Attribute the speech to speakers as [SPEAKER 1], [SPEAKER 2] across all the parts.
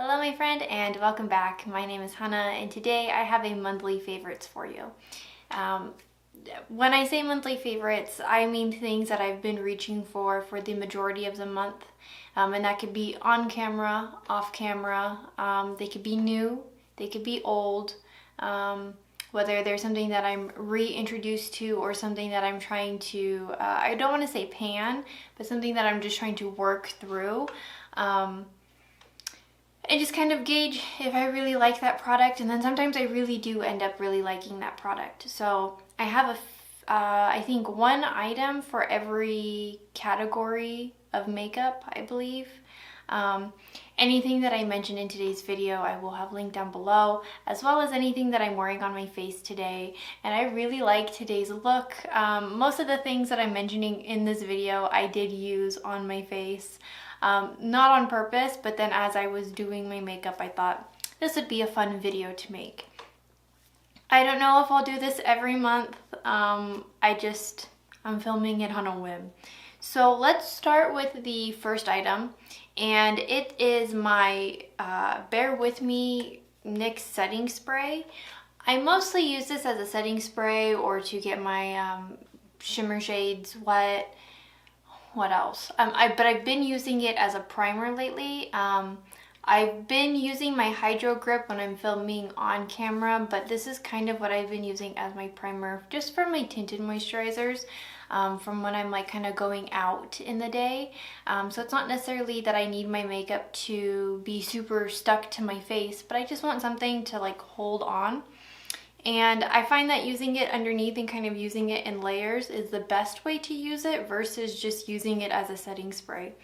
[SPEAKER 1] Hello my friend and welcome back. My name is Hannah and today I have a monthly favorites for you. Um, when I say monthly favorites, I mean things that I've been reaching for the majority of the month. And that could be on camera, off camera, they could be new, they could be old, whether there's something that I'm reintroduced to or something that I'm trying to, I don't want to say pan, but something that I'm just trying to work through. And just kind of gauge if I really like that product, and then sometimes I really do end up really liking that product. So I have I think one item for every category of makeup, I believe. Anything that I mention in today's video I will have linked down below, as well as anything that I'm wearing on my face today. And I really like today's look. Most of the things that I'm mentioning in this video I did use on my face. Not on purpose, but then as I was doing my makeup, I thought this would be a fun video to make. I don't know if I'll do this every month. I'm filming it on a whim. So let's start with the first item, and it is my Bear With Me NYX setting spray. I mostly use this as a setting spray or to get my shimmer shades wet. What else? But I've been using it as a primer lately. I've been using my Hydro Grip when I'm filming on camera, but this is kind of what I've been using as my primer just for my tinted moisturizers from when I'm like kind of going out in the day. So it's not necessarily that I need my makeup to be super stuck to my face, but I just want something to like hold on. And I find that using it underneath and kind of using it in layers is the best way to use it versus just using it as a setting spray.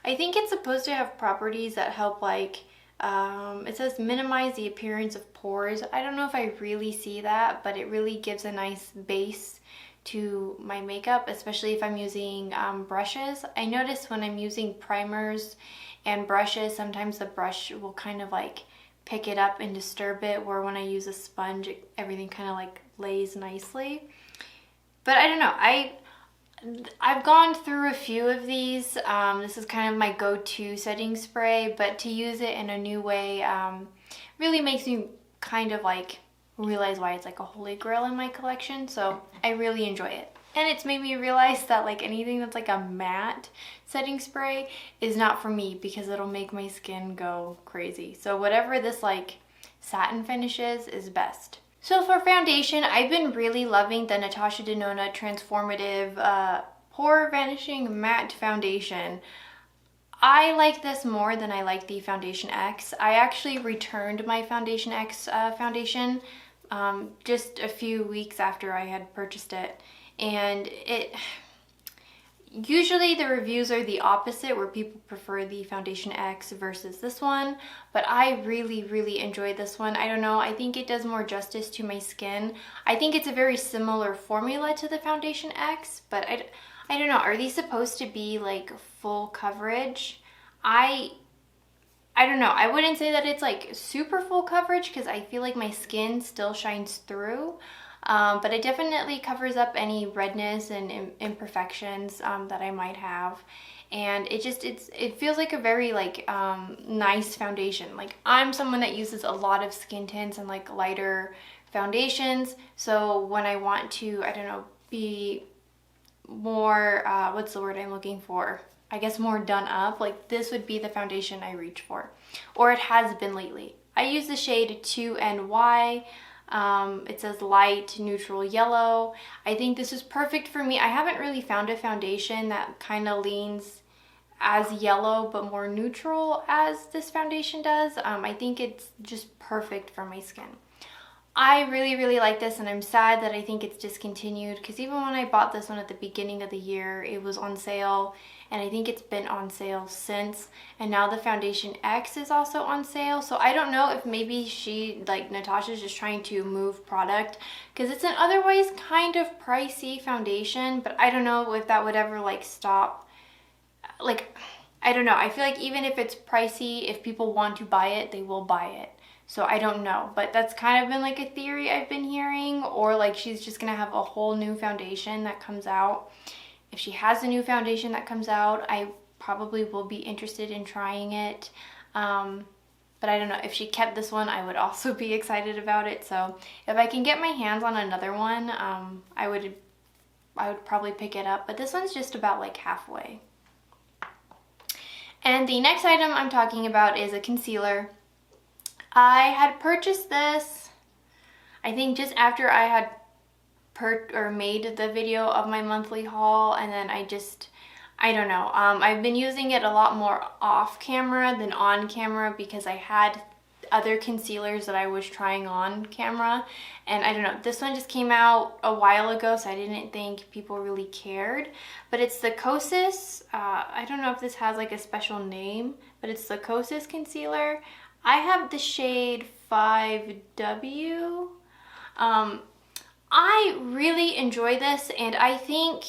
[SPEAKER 1] I think it's supposed to have properties that help, like, it says minimize the appearance of pores. I don't know if I really see that, but it really gives a nice base to my makeup, especially if I'm using brushes. I notice when I'm using primers and brushes, sometimes the brush will kind of like pick it up and disturb it, where when I use a sponge, everything kind of like lays nicely. But I don't know, I've gone through a few of these. This is kind of my go-to setting spray, but to use it in a new way really makes me kind of like realize why it's like a holy grail in my collection. So I really enjoy it. And it's made me realize that like anything that's like a matte setting spray is not for me, because it'll make my skin go crazy. So whatever this like satin finish is best. So for foundation, I've been really loving the Natasha Denona Transformative Pore Vanishing Matte Foundation. I like this more than I like the Foundation X. I actually returned my Foundation X foundation just a few weeks after I had purchased it. And usually the reviews are the opposite, where people prefer the Foundation X versus this one, but I really enjoy this one. I don't know, I think it does more justice to my skin. I think it's a very similar formula to the Foundation X, but I don't know, are these supposed to be like full coverage? I don't know, I wouldn't say that it's like super full coverage, because I feel like my skin still shines through. But it definitely covers up any redness and imperfections that I might have. And it feels like a very like nice foundation. Like, I'm someone that uses a lot of skin tints and like lighter foundations. So when I want to, I don't know, be more, what's the word I'm looking for? I guess more done up, like this would be the foundation I reach for. Or it has been lately. I use the shade 2NY. It says light neutral yellow. I think this is perfect for me. I haven't really found a foundation that kind of leans as yellow but more neutral as this foundation does. I think it's just perfect for my skin. I really like this, and I'm sad that I think it's discontinued, because even when I bought this one at the beginning of the year, it was on sale, and I think it's been on sale since. And now the Foundation X is also on sale. So I don't know if maybe Natasha's just trying to move product, because it's an otherwise kind of pricey foundation, but I don't know if that would ever like stop. Like, I don't know, I feel like even if it's pricey, if people want to buy it, they will buy it. So I don't know, but that's kind of been like a theory I've been hearing, or like she's just gonna have a whole new foundation that comes out. If she has a new foundation that comes out, I probably will be interested in trying it. But but I don't know, if she kept this one, I would also be excited about it. So if I can get my hands on another one, I would probably pick it up, but this one's just about like halfway. And the next item I'm talking about is a concealer. I had purchased this, I think just after I had made the video of my monthly haul, and then I don't know. I've been using it a lot more off camera than on camera because I had other concealers that I was trying on camera, and I don't know, this one just came out a while ago, so I didn't think people really cared. But it's the Kosas, I don't know if this has like a special name, but it's the Kosas concealer. I have the shade 5W. I really enjoy this, and I think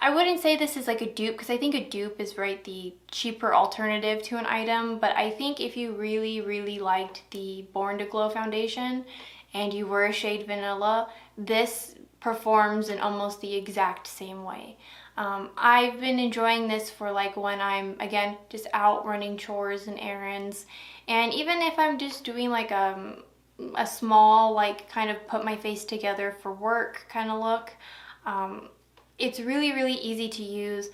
[SPEAKER 1] I wouldn't say this is like a dupe, because I think a dupe is the cheaper alternative to an item, but I think if you really liked the Born to Glow foundation and you were a shade vanilla, this performs in almost the exact same way. I've been enjoying this for like when I'm, again, just out running chores and errands, and even if I'm just doing like a small, like kind of put my face together for work kind of look, it's really easy to use.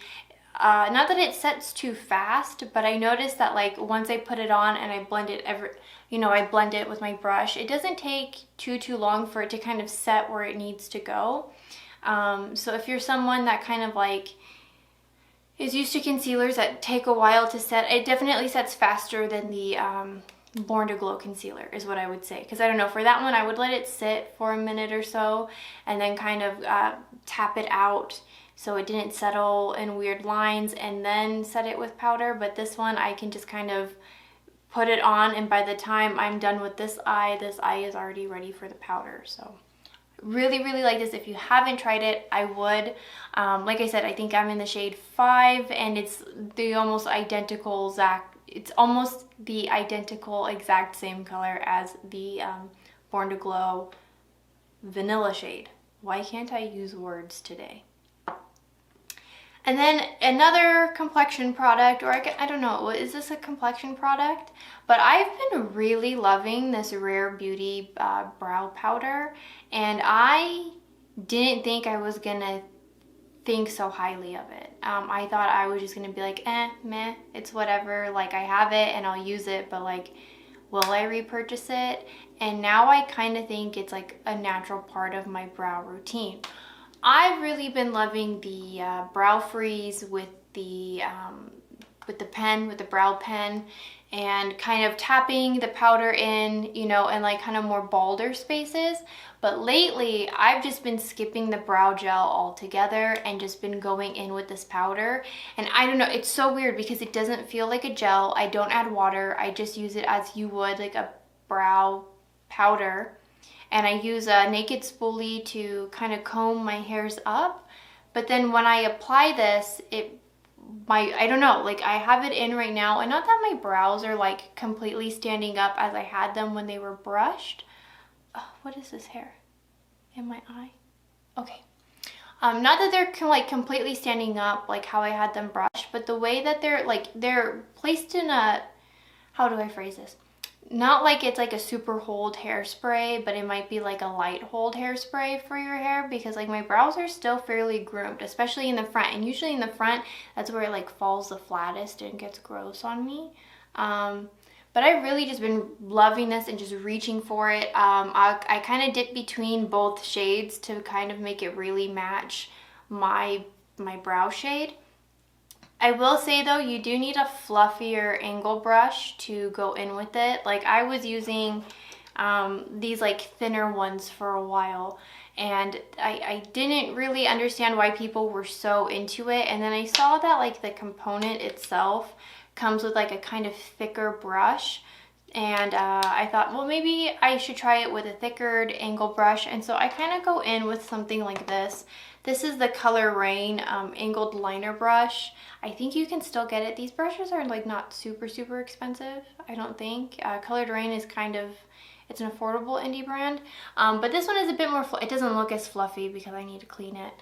[SPEAKER 1] Not that it sets too fast, but I noticed that like once I put it on and I blend it I blend it with my brush, it doesn't take too long for it to kind of set where it needs to go. So if you're someone that kind of like is used to concealers that take a while to set, it definitely sets faster than the Born to Glow concealer is what I would say. Because I don't know, for that one I would let it sit for a minute or so and then kind of tap it out so it didn't settle in weird lines and then set it with powder. But this one I can just kind of put it on, and by the time I'm done with this eye is already ready for the powder. So really like this. If you haven't tried it, I would. Like I said, I think I'm in the shade 5, and it's almost the identical exact same color as the Born to Glow vanilla shade. Why can't I use words today? And then another complexion product, or I don't know, is this a complexion product? But I've been really loving this Rare Beauty brow powder, and I didn't think I was gonna think so highly of it. I thought I was just gonna be like, meh, it's whatever, like I have it and I'll use it, but like, will I repurchase it? And now I kind of think it's like a natural part of my brow routine. I've really been loving the brow freeze with the brow pen, and kind of tapping the powder in, in like kind of more balder spaces. But lately, I've just been skipping the brow gel altogether and just been going in with this powder. And I don't know, it's so weird because it doesn't feel like a gel. I don't add water. I just use it as you would like a brow powder. And I use a naked spoolie to kind of comb my hairs up. But then when I apply this, I don't know, like I have it in right now, and not that my brows are like completely standing up as I had them when they were brushed. Oh, what is this hair in my eye? Okay. Not that they're like completely standing up like how I had them brushed, but the way that they're placed in a, how do I phrase this? Not like it's like a super hold hairspray, but it might be like a light hold hairspray for your hair, because like my brows are still fairly groomed, especially in the front. And usually in the front, that's where it like falls the flattest and gets gross on me. But I've really just been loving this and just reaching for it. I kind of dip between both shades to kind of make it really match my brow shade. I will say though, you do need a fluffier angle brush to go in with it. Like I was using these like thinner ones for a while, and I didn't really understand why people were so into it. And then I saw that like the component itself comes with like a kind of thicker brush, and I thought, well, maybe I should try it with a thicker angle brush. And so I kind of go in with something like this. This is the Color Rain angled liner brush. I think you can still get it. These brushes are like not super expensive, I don't think. Colored Rain is kind of, it's an affordable indie brand. But this one is a bit more, it doesn't look as fluffy because I need to clean it.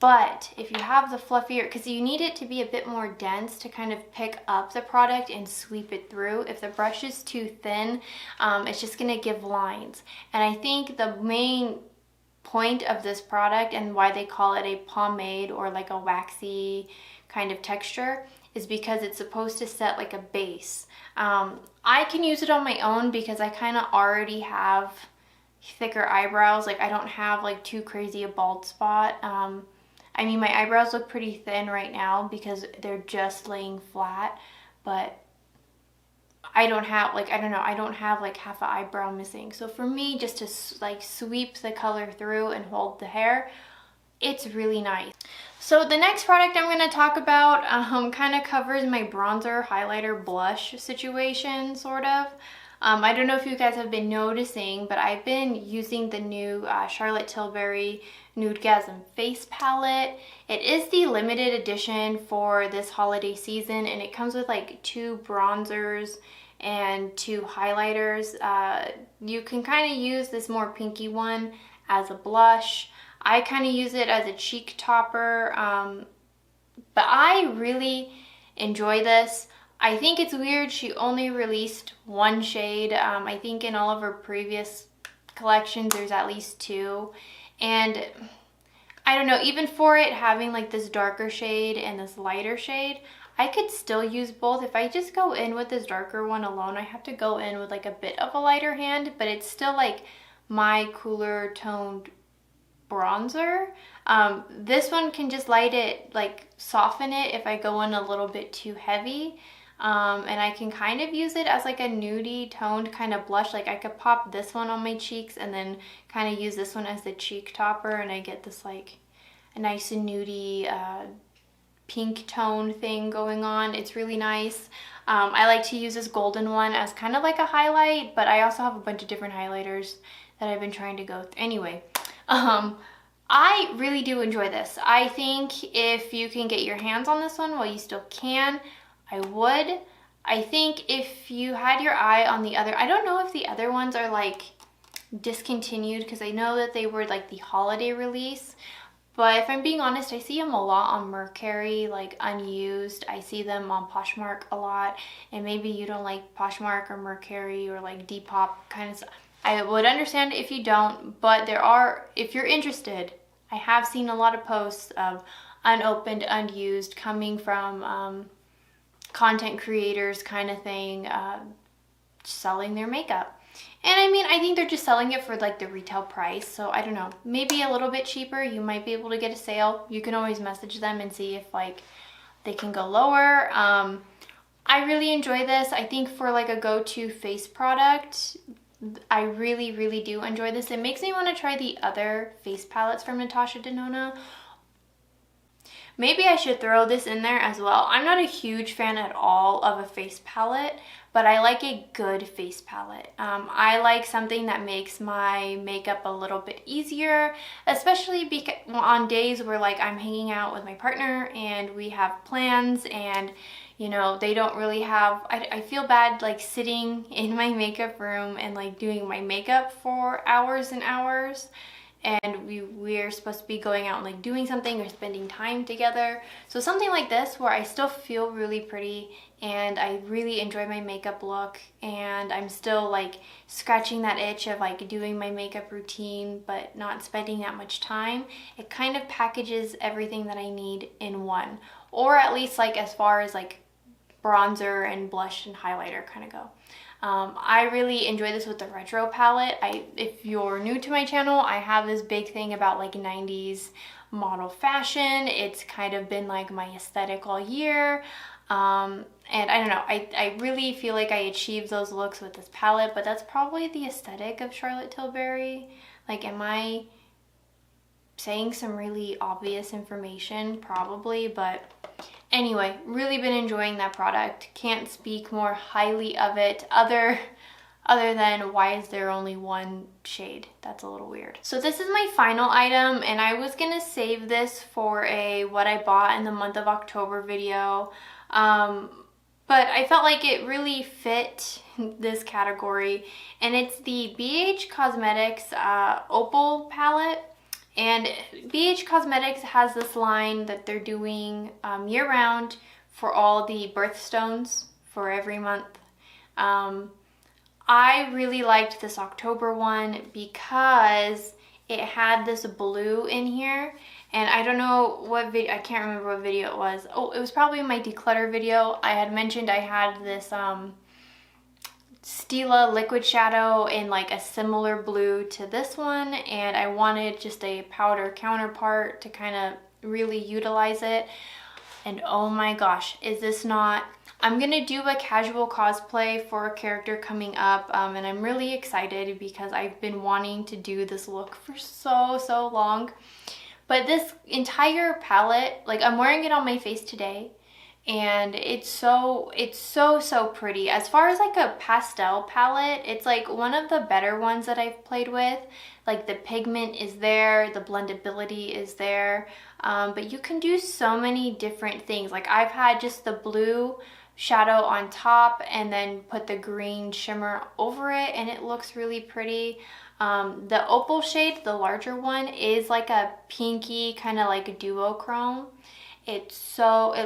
[SPEAKER 1] But if you have the fluffier, because you need it to be a bit more dense to kind of pick up the product and sweep it through. If the brush is too thin, it's just going to give lines. And I think the main point of this product and why they call it a pomade or like a waxy kind of texture is because it's supposed to set like a base. I can use it on my own because I kind of already have thicker eyebrows. Like I don't have like too crazy a bald spot. I mean, my eyebrows look pretty thin right now because they're just laying flat, but I don't have like, I don't know, I don't have like half an eyebrow missing. So for me, just to like sweep the color through and hold the hair, it's really nice. So the next product I'm going to talk about kind of covers my bronzer, highlighter, blush situation, sort of. I don't know if you guys have been noticing, but I've been using the new Charlotte Tilbury Nudegasm face palette. It is the limited edition for this holiday season, and it comes with like 2 bronzers and 2 highlighters. You can kind of use this more pinky one as a blush. I kind of use it as a cheek topper, but I really enjoy this. I think it's weird she only released 1 shade. I think in all of her previous collections there's at least 2. And I don't know, even for it having like this darker shade and this lighter shade, I could still use both. If I just go in with this darker one alone, I have to go in with like a bit of a lighter hand, but it's still like my cooler toned bronzer. This one can just light it, like soften it if I go in a little bit too heavy. And I can kind of use it as like a nudie toned kind of blush. Like I could pop this one on my cheeks and then kind of use this one as the cheek topper, and I get this like a nice nudie pink tone thing going on. It's really nice. I like to use this golden one as kind of like a highlight, but I also have a bunch of different highlighters that I've been trying to go through. Anyway, I really do enjoy this. I think if you can get your hands on this one while you still can, I would. I think if you had your eye on the other, I don't know if the other ones are like discontinued because I know that they were like the holiday release, but if I'm being honest, I see them a lot on Mercury, like unused. I see them on Poshmark a lot, and maybe you don't like Poshmark or Mercury or like Depop kind of stuff. I would understand if you don't, but there are, if you're interested, I have seen a lot of posts of unopened, unused coming from content creators kind of thing, selling their makeup. And I mean, I think they're just selling it for like the retail price. So I don't know, maybe a little bit cheaper. You might be able to get a sale. You can always message them and see if like they can go lower. I really enjoy this. I think for like a go-to face product, I really, really do enjoy this. It makes me want to try the other face palettes from Natasha Denona. Maybe I should throw this in there as well. I'm not a huge fan at all of a face palette, but I like a good face palette. I like something that makes my makeup a little bit easier, especially because on days where like I'm hanging out with my partner and we have plans and you know, they don't really have, I feel bad like sitting in my makeup room and like doing my makeup for hours and hours. And we're supposed to be going out and like doing something or spending time together. So something like this where I still feel really pretty and I really enjoy my makeup look and I'm still like scratching that itch of like doing my makeup routine but not spending that much time. It kind of packages everything that I need in one, or at least like as far as like bronzer and blush and highlighter kind of go. I really enjoy this with the retro palette. If you're new to my channel, I have this big thing about like 90s model fashion. It's kind of been like my aesthetic all year. And I don't know, I really feel like I achieved those looks with this palette, but that's probably the aesthetic of Charlotte Tilbury. Like, am I saying some really obvious information? Probably, but anyway, really been enjoying that product. Can't speak more highly of it other than why is there only 1 shade? That's a little weird. So this is my final item, and I was gonna save this for a what I bought in the month of October video, but I felt like it really fit this category, and it's the BH Cosmetics Opal palette. And BH Cosmetics has this line that they're doing year-round for all the birthstones for every month. I really liked this October one because it had this blue in here, and I don't know what video, I can't remember what video it was. Oh, it was probably my declutter video. I had mentioned I had this Stila liquid shadow in like a similar blue to this one, and I wanted just a powder counterpart to kind of really utilize it. And oh my gosh, is this not... I'm gonna do a casual cosplay for a character coming up, and I'm really excited because I've been wanting to do this look for so long. But this entire palette, like, I'm wearing it on my face today, and it's so pretty. As far as like a pastel palette, it's like one of the better ones that I've played with. Like, the pigment is there, the blendability is there, but you can do so many different things. Like, I've had just the blue shadow on top and then put the green shimmer over it, and it looks really pretty. The opal shade, the larger one, is like a pinky kind of like a duochrome. It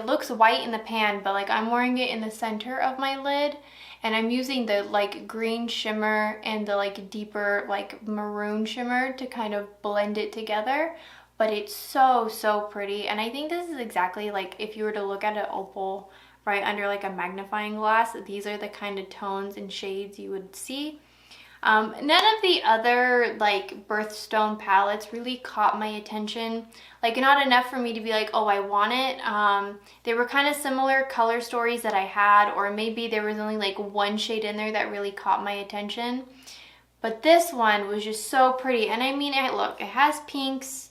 [SPEAKER 1] looks white in the pan, but like, I'm wearing it in the center of my lid, and I'm using the like green shimmer and the like deeper like maroon shimmer to kind of blend it together. But it's so pretty, and I think this is exactly like if you were to look at an opal right under like a magnifying glass, these are the kind of tones and shades you would see. None of the other like birthstone palettes really caught my attention. Like, not enough for me to be like, oh, I want it. They were kind of similar color stories that I had, or maybe there was only like one shade in there that really caught my attention. But this one was just so pretty. And I mean, look, it has pinks,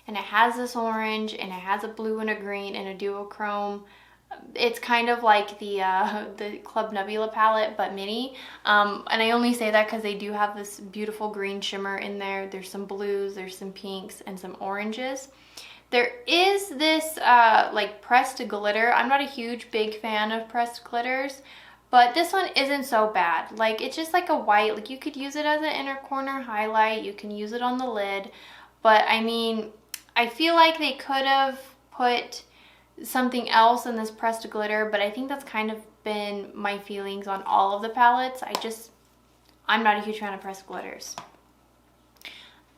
[SPEAKER 1] and it has this orange, and it has a blue and a green and a duochrome. It's kind of like the Club Nebula palette, but mini. And I only say that because they do have this beautiful green shimmer in there. There's some blues, there's some pinks, and some oranges. There is this like pressed glitter. I'm not a huge big fan of pressed glitters, but this one isn't so bad. Like, it's just like a white, like you could use it as an inner corner highlight. You can use it on the lid. But I mean, I feel like they could have put something else in this pressed glitter, but I think that's kind of been my feelings on all of the palettes. I'm not a huge fan of pressed glitters.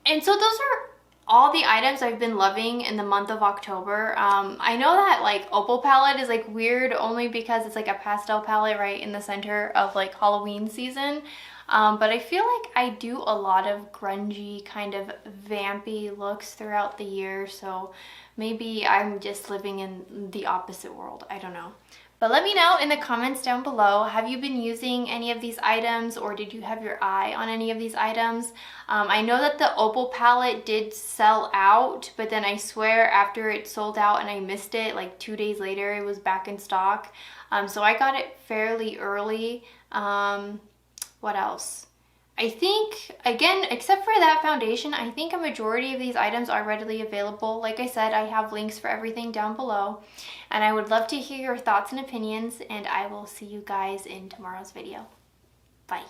[SPEAKER 1] And so those are all the items I've been loving in the month of October. I know that like opal palette is like weird only because it's like a pastel palette right in the center of like Halloween season. But I feel like I do a lot of grungy kind of vampy looks throughout the year, so maybe I'm just living in the opposite world. I don't know. But let me know in the comments down below, have you been using any of these items, or did you have your eye on any of these items? I know that the opal palette did sell out, but then I swear after it sold out and I missed it, like 2 days later it was back in stock. So I got it fairly early. What else? I think, again, except for that foundation, I think a majority of these items are readily available. Like I said, I have links for everything down below, and I would love to hear your thoughts and opinions, and I will see you guys in tomorrow's video. Bye.